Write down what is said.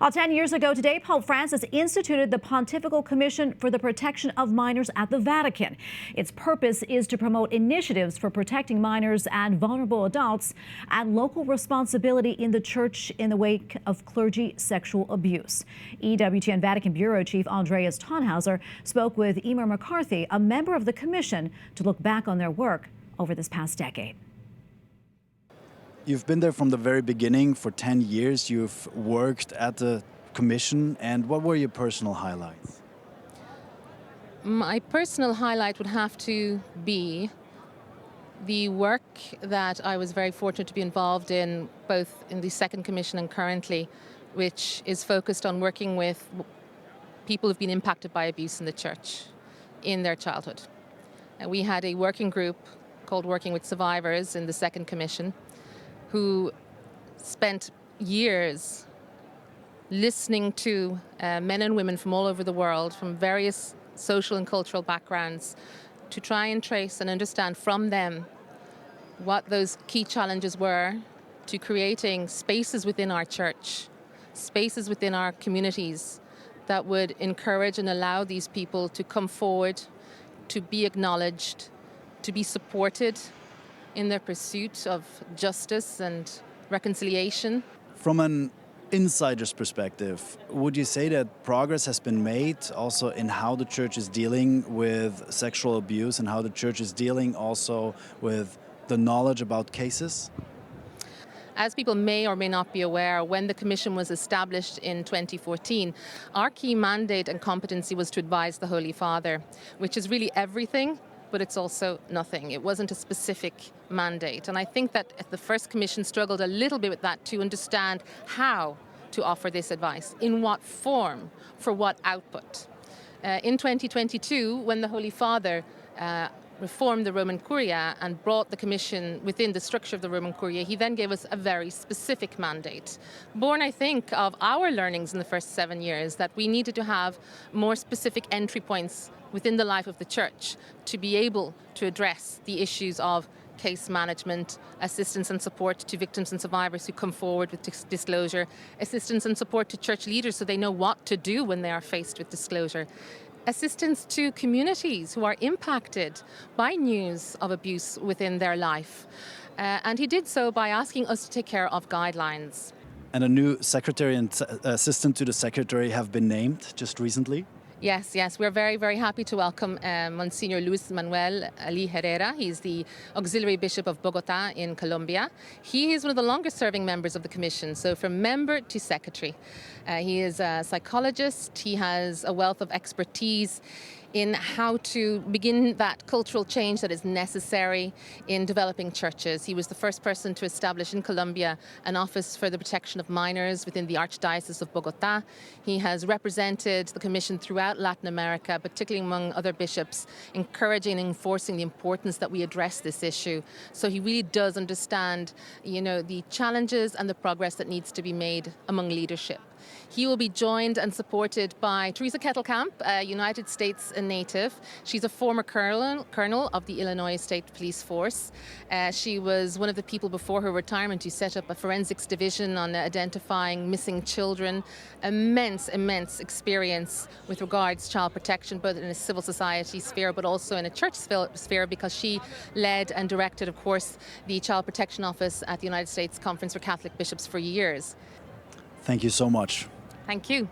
10 years ago today, Pope Francis instituted the Pontifical Commission for the Protection of Minors at the Vatican. Its purpose is to promote initiatives for protecting minors and vulnerable adults and local responsibility in the Church in the wake of clergy sexual abuse. EWTN Vatican Bureau Chief Andreas Thonhauser spoke with Emer McCarthy, a member of the commission, to look back on their work over this past decade. You've been there from the very beginning for 10 years. You've worked at the commission. And what were your personal highlights? My personal highlight would have to be the work that I was very fortunate to be involved in, both in the second commission and currently, which is focused on working with people who've been impacted by abuse in the church in their childhood. And we had a working group called Working with Survivors in the second commission, who spent years listening to men and women from all over the world, from various social and cultural backgrounds, to try and trace and understand from them what those key challenges were to creating spaces within our church, spaces within our communities that would encourage and allow these people to come forward, to be acknowledged, to be supported in their pursuit of justice and reconciliation. From an insider's perspective, would you say that progress has been made also in how the church is dealing with sexual abuse and how the church is dealing also with the knowledge about cases? As people may or may not be aware, when the Commission was established in 2014, our key mandate and competency was to advise the Holy Father, which is really everything, but it's also nothing. It wasn't a specific mandate. And I think that the first commission struggled a little bit with that, to understand how to offer this advice, in what form, for what output. In 2022, when the Holy Father reformed the Roman Curia and brought the commission within the structure of the Roman Curia, he then gave us a very specific mandate, born, I think, of our learnings in the first 7 years, that we needed to have more specific entry points within the life of the church to be able to address the issues of case management, assistance and support to victims and survivors who come forward with disclosure, assistance and support to church leaders so they know what to do when they are faced with disclosure, assistance to communities who are impacted by news of abuse within their life. And he did so by asking us to take care of guidelines. And a new secretary and assistant to the secretary have been named just recently? Yes, we're very, very happy to welcome Monsignor Luis Manuel Ali Herrera. He's the auxiliary bishop of Bogota in Colombia. He is one of the longest serving members of the commission, so from member to secretary. He is a psychologist. He has a wealth of expertise in how to begin that cultural change that is necessary in developing churches. He was the first person to establish in Colombia an office for the protection of minors within the Archdiocese of Bogota. He has represented the Commission throughout Latin America, particularly among other bishops, encouraging and enforcing the importance that we address this issue. So he really does understand, the challenges and the progress that needs to be made among leadership. He will be joined and supported by Teresa Kettlekamp, a United States native. She's a former colonel of the Illinois State Police Force. She was one of the people before her retirement who set up a forensics division on identifying missing children. Immense experience with regards to child protection, both in a civil society sphere but also in a church sphere, because she led and directed, of course, the Child Protection Office at the United States Conference for Catholic Bishops for years. Thank you so much. Thank you.